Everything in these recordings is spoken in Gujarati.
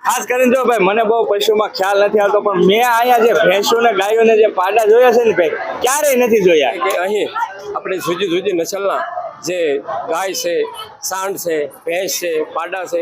ખાસ કરીને જો ભાઈ મને બહુ પશુમાં ખ્યાલ નથી આવતો, પણ મેં અહીંયા જે ભેંસો ને ગાયો ને જે પાડા જોયા છે ને ભાઈ, ક્યારેય નથી જોયા. કે અહીં આપણે જુદી જુદી નસલના જે ગાય છે, સાંડ છે, ભેંસ છે, પાડા છે,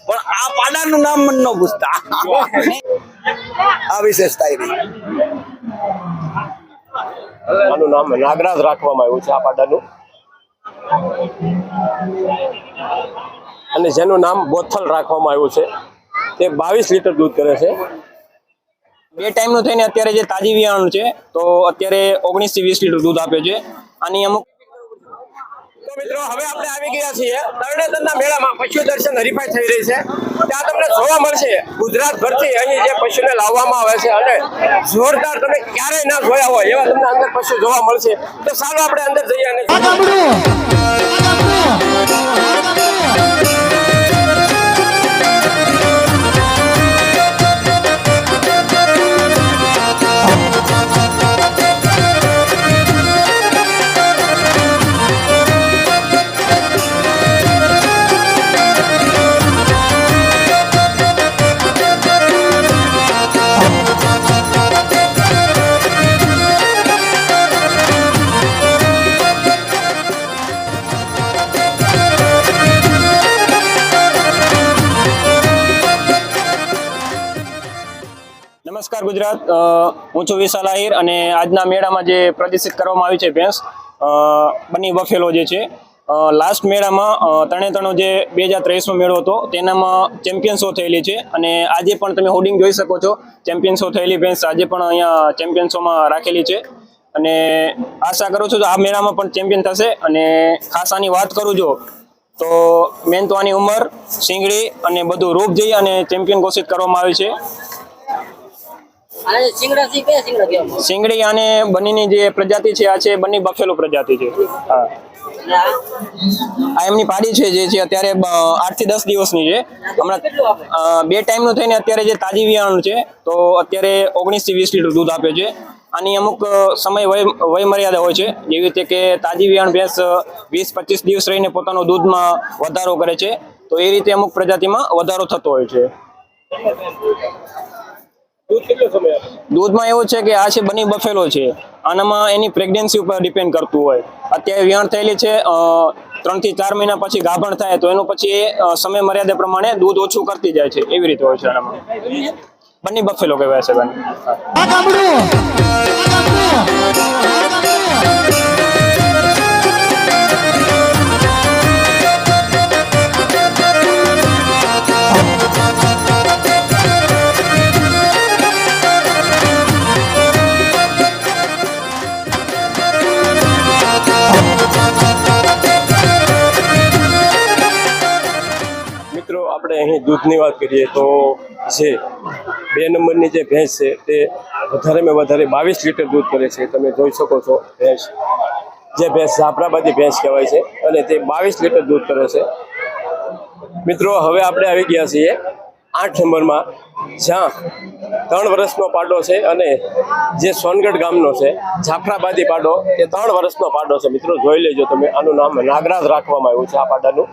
પણ આ પાડાનું નામ મને ન પૂછતા. આ વિશેષતા એવી. આનું નામ નાગરાજ રાખવામાં આવ્યું છે આ પાડાનું, અને જેનું નામ બોથલ રાખવામાં આવ્યું છે. તે 22 લીટર દૂધ કરે છે. 2 ટાઈમનું થઈને અત્યારે જે તાજી વિયાણું છે તો અત્યારે 19 થી 20 લીટર દૂધ આપે છે. આની અમુક તો મિત્રો હવે આપણે આવી ગયા છીએ તરણેતરના મેળામાં. પશુ દર્શન હરીફાઈ થઈ રહી છે. ત્યાં તમને જોવા મળશે ગુજરાત ભરથી અહીં જે પશુને લાવવામાં આવે છે, અને જોરદાર તમે ક્યારેય ના જોયા હોય એવા તમને અંદર પશુ જોવા મળશે. તો ચાલો આપણે અંદર જઈએ અને નમસ્કાર ગુજરાત, હું છું વિશાલ આહિર અને આજના મેળામાં જે પ્રદર્શિત કરવામાં આવી છે ભેંસ બની બફેલો જે છે, લાસ્ટ મેળામાં તરણેતરનો જે 2023નો મેળો હતો તેનામાં ચેમ્પિયન શો થયેલી છે. અને આજે પણ તમે હોર્ડિંગ જોઈ શકો છો, ચેમ્પિયન શો થયેલી ભેંસ આજે પણ અહીંયા ચેમ્પિયન શોમાં રાખેલી છે. અને આશા કરું છું કે આ મેળામાં પણ ચેમ્પિયન થશે. અને ખાસ આની વાત કરું જો તો મેન તો આની ઉંમર, શીંગડી અને બધું રૂપ જઈ અને ચેમ્પિયન ઘોષિત કરવામાં આવી છે. શીંગડી અને બનીની જે પ્રજાતિ છે આ છે બની બફેલો પ્રજાતિ છે. હા, આ એમની પાડી છે જે છે અત્યારે 8 થી 10 દિવસની છે. હમણાં 2 ટાઈમનું થઈને અત્યારે જે તાજી વિયાણું છે તો અત્યારે 19 થી 20 લીટર દૂધ આપે છે. આની અમુક સમય વય મર્યાદા હોય છે, જેવી રીતે કે તાજી વિયાણ ભેંસ 20-25 દિવસ રહીને પોતાનો દૂધમાં વધારો કરે છે, તો એ રીતે અમુક પ્રજાતિમાં વધારો થતો હોય છે. દૂધમાં એવું છે કે આ છે બની બફેલો છે, આનામાં એની પ્રેગ્નન્સી ઉપર ડિપેન્ડ કરતું હોય. અત્યારે વિયાણ થયેલી છે, 3 થી 4 મહિના પછી ગાભણ થાય તો એનું પછી સમય મર્યાદા પ્રમાણે દૂધ ઓછું કરતી જાય છે, એવી રીતે હોય છે. આનામાં બની બફેલો કહેવાય છે. મિત્રો આપણે અહીં દૂધની વાત કરીએ તો જે 2 નંબરની જે ભેંસ છે તે વધારેમાં વધારે 22 લીટર દૂધ કરે છે. તમે જોઈ શકો છો ભેંસ, જે ભેંસ જાફરાબાદી ભેંસ કહેવાય છે, અને તે 22 લીટર દૂધ કરે છે. મિત્રો હવે આપણે આવી ગયા છીએ 8 નંબરમાં, જ્યાં 3 વર્ષનો પાડો છે, અને જે સોનગઢ ગામનો છે જાફરાબાદી પાડો, એ 3 વર્ષનો પાડો છે. મિત્રો જોઈ લેજો તમે, આનું નામ નાગરાજ રાખવામાં આવ્યું છે આ પાડાનું.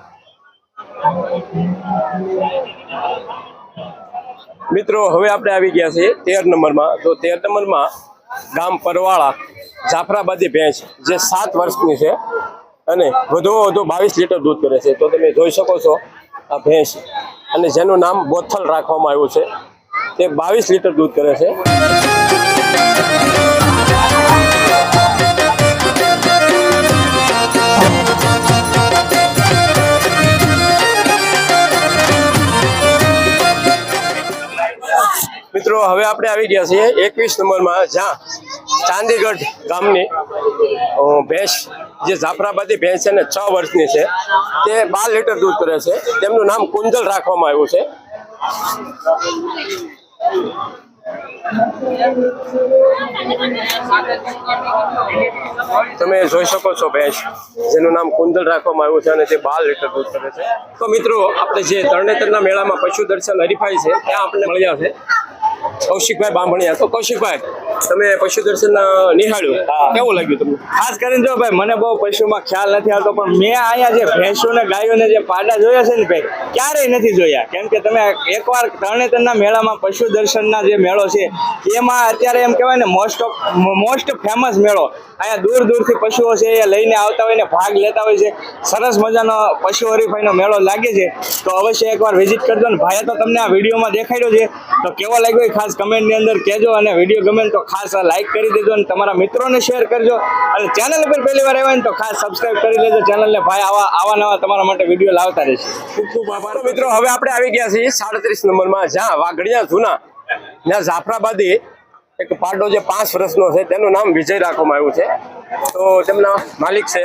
મિત્રો હવે આપણે આવી ગયા છીએ 13 નંબરમાં. તો 13 નંબરમાં ગામ પરવાળા જાફરાબાદી ભેંસ જે 7 વર્ષની છે, અને વધુમાં વધુ 22 લીટર દૂધ કરે છે. તો તમે જોઈ શકો છો આ ભેંસ, અને જેનું નામ બોથલ રાખવામાં આવ્યું છે, તે 22 લીટર દૂધ કરે છે. મિત્રો હવે આપણે આવી ગયા છીએ 21 નંબરમાં, જ્યાં ચાંદીગઢ ગામની ભેંસ જે જાફરાબાદી ભેંસ છે ને 6 વર્ષની છે, તે 12 લીટર દૂધ કરે છે. તેમનું નામ કુંજલ રાખવામાં આવ્યું છે. તમે જોઈ શકો છો ભેંસ, જેનું નામ કુંજલ રાખવામાં આવ્યું છે, અને તે 12 લીટર દૂધ કરે છે. તો મિત્રો આપણે જે તરણેતરના મેળામાં પશુ દર્શન હરીફાઈ છે ત્યાં આપણે મળ્યા છે કૌશિકભાઈ બામણિયા. તો કૌશિકભાઈ, તમે પશુ દર્શન નિહાળ્યું હા. કેવું લાગ્યું તમને? ખાસ કરીને જો ભાઈ મને બહુ પશુમાં ખ્યાલ નથી આવતો પણ મેં અહીંયા જે ભેંસો ને ગાયો ને જે પાડા જોયા છે ને ભાઈ ક્યારેય નથી જોયા. કેમ કે તમે એકવાર તરણેતરના મેળામાં પશુ દર્શનના જે મેળો છે એમાં અત્યારે એમ કહેવાય ને મોસ્ટ ફેમસ મેળો. અહીંયા દૂર દૂરથી પશુઓ છે એ લઈને આવતા હોય ને ભાગ લેતા હોય છે. સરસ મજાનો પશુ હરીફાઈનો મેળો લાગે છે. તો અવશ્ય એકવાર વિઝિટ કરજો ને ભાઈએ તો તમને આ વિડીયોમાં દેખાડ્યો છે તો કેવો લાગ્યો એ ખાસ કમેન્ટની અંદર કહેજો અને વિડીયો ગમે ને તો ખાસ લાઈક કરી દેજો અને તમારા મિત્રોને શેર કરજો અને ચેનલ પર પહેલી વાર આવ્યા ને તો ખાસ સબસ્ક્રાઇબ કરી લેજો ચેનલને. ભાઈ આવા નવા તમારા માટે વિડીયો લાવતા રહેશે. ખૂબ ખૂબ આભાર. તો મિત્રો હવે આપણે આવી ગયા છીએ 37 નંબરમાં, જ્યાં વાઘડિયા જૂના ત્યાં જાફરાબાદી એક પાડો જે 5 વર્ષનો છે તેનું નામ વિજય રાખવામાં આવ્યું છે. તો તેમના માલિક છે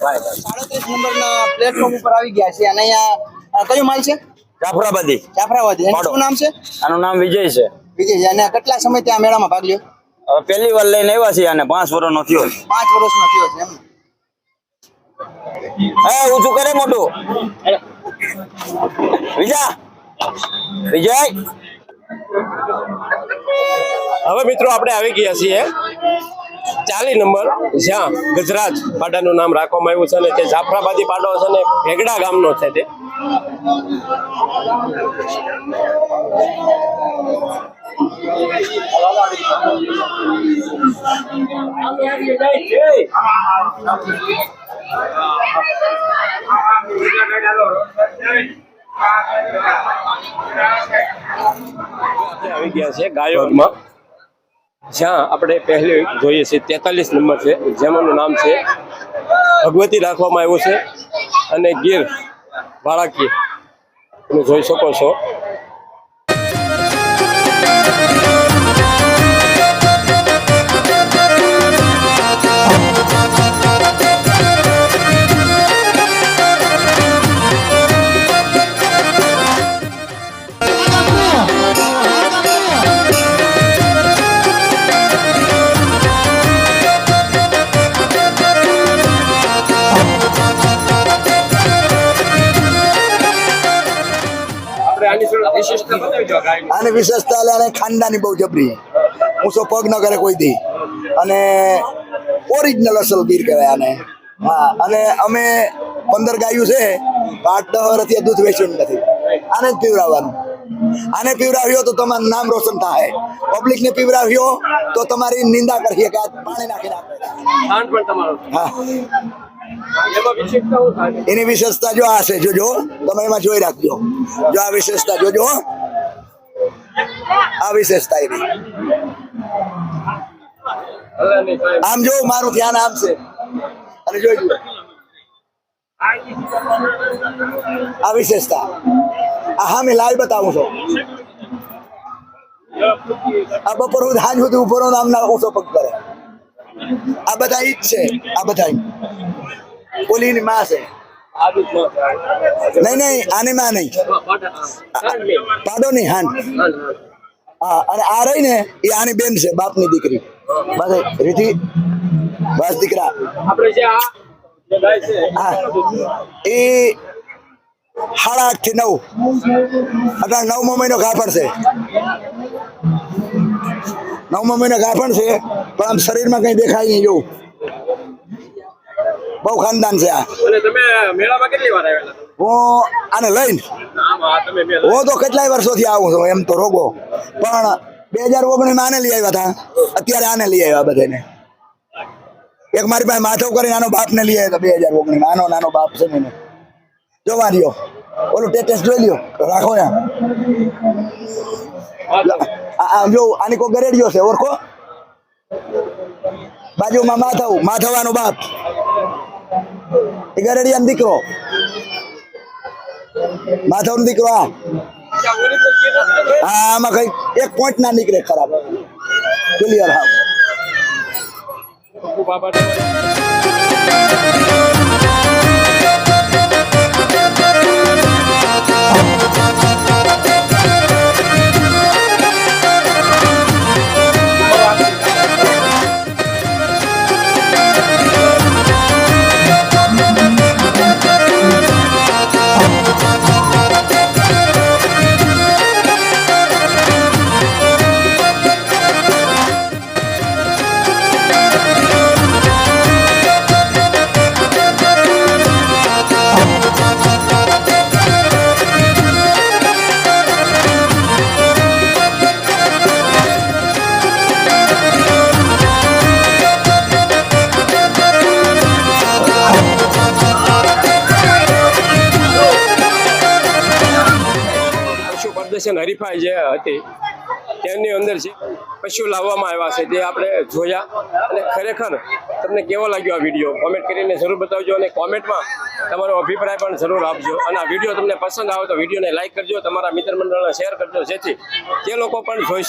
ભાઈ. 37 નંબરના પ્લેટફોર્મ ઉપર આવી ગયા છે અને અહીંયા કયો માલ છે? જાફરાબાદી જાફરાબાદી. એનું પાડો. શું નામ છે? આનું નામ વિજય છે. વિજય. અને કેટલા સમય ત્યાં મેળામાં ભાગ લ્યો? હવે પહેલી વાર લઈને આવ્યા છીએ અને 5 વર્ષનો થયો. 5 વર્ષનો થયો છે એમ. ઊંચું કરે મોટું વિજય. હવે મિત્રો આપણે આવી ગયા છીએ 40 નંબર, જ્યાં ગજરાજ પાડાનું નામ રાખવામાં આવ્યું છે અને તે જાફરાબાદી પાડો છે ને ભેગડા ગામનો છે તે. આવી ગયા છે ગાયોમાં, જ્યાં આપણે પહેલી જોઈએ છીએ 43 નંબર છે, જેમાંનું નામ છે ભગવતી રાખવામાં આવ્યું છે અને ગીર વાળાકી તમે જોઈ શકો છો. આની વિશેષતા એટલે આને ખાનદાની બહુ જબરી, ઊંચો પગ ન કરે કોઈ દી, અને ઓરિજિનલ અસલ ગીર કહેવાય આને. હા, અને અમે 15 ગાયું છે, 8-10 વર્ષથી દૂધ વેચ્યું નથી. આને જ પીવડાવવાનું. આને પીવડાવ્યો તો તમારું નામ રોશન થાય. પબ્લિક ને પીવડાવ્યો તો તમારી નિંદા કરીએ કે આ પાણી નાખી નાખે. હા, એની વિશેષતા જો આ છે, જોજો તમે એમાં જોઈ રાખજો. જો આ વિશેષતા જોજો, આ વિશેષતા એની. આમ જો મારું ધ્યાન આમ છે અને જોઈ આ વિશેષતા. હા મેં લાઈવ બતાવું છું. આ બપોર હું હાજ સુધી ઉભો રહું, આમના ઊંચો પગ કરે. આ બધા ઈ જ છે. આ બધા ઓલીની માં છે. નહીં આની માં નહીં, પાડો નહીં, હાન. હા, અને આ રહી ને એ આની બેન છે, બાપની દીકરી. બસ રીતિ, બસ દીકરા. હા, એ 8.5 થી 9 અત્યારે 9મો મહિનો ગાભણ છે. 9મો મહિનો ગાભણ છે, પણ આમ શરીરમાં કઈ દેખાય નહીં. જોવું બહુ ખાનદાન છે આ. હું આને લઈને હું તો કેટલાય વર્ષોથી આવું છું એમ તો રોગો, પણ 2019 આને લઈ આવ્યા હતા, અત્યારે આને લઈ આવ્યા બધાને. એક મારી પાસે માથો કરીને આનો બાપ ને લઈ આવ્યો 2019. આનો નાનો બાપ છે ને, જોવા દો. ઓલું ટેટેસ જોઈ લ્યો, રાખો ને. જો આની કોઈ ગરેડિયો છે, ઓળખો? બાજુમાં માથવાનો બાપ, એ ગરેડિયાનો દીકરો, માથવાનો દીકરો. હા, આમાં કઈ 1 પોઈન્ટ ના નીકળે ખરાબ. ક્લિયર. હા, ખૂબ આભાર. કોમ્પિટિશન હરીફાઈ જે હતી તેની અંદર જે પશુ લાવવામાં આવ્યા છે તે આપણે જોયા અને ખરેખર તમને કેવો લાગ્યો આ વિડીયો કોમેન્ટ કરીને જરૂર બતાવજો અને કોમેન્ટમાં તમારો અભિપ્રાય પણ જરૂર આપજો અને આ વિડીયો તમને પસંદ આવે તો વિડીયોને લાઈક કરજો, તમારા મિત્ર મંડળને શેર કરજો, જેથી તે લોકો પણ જોઈ શકે.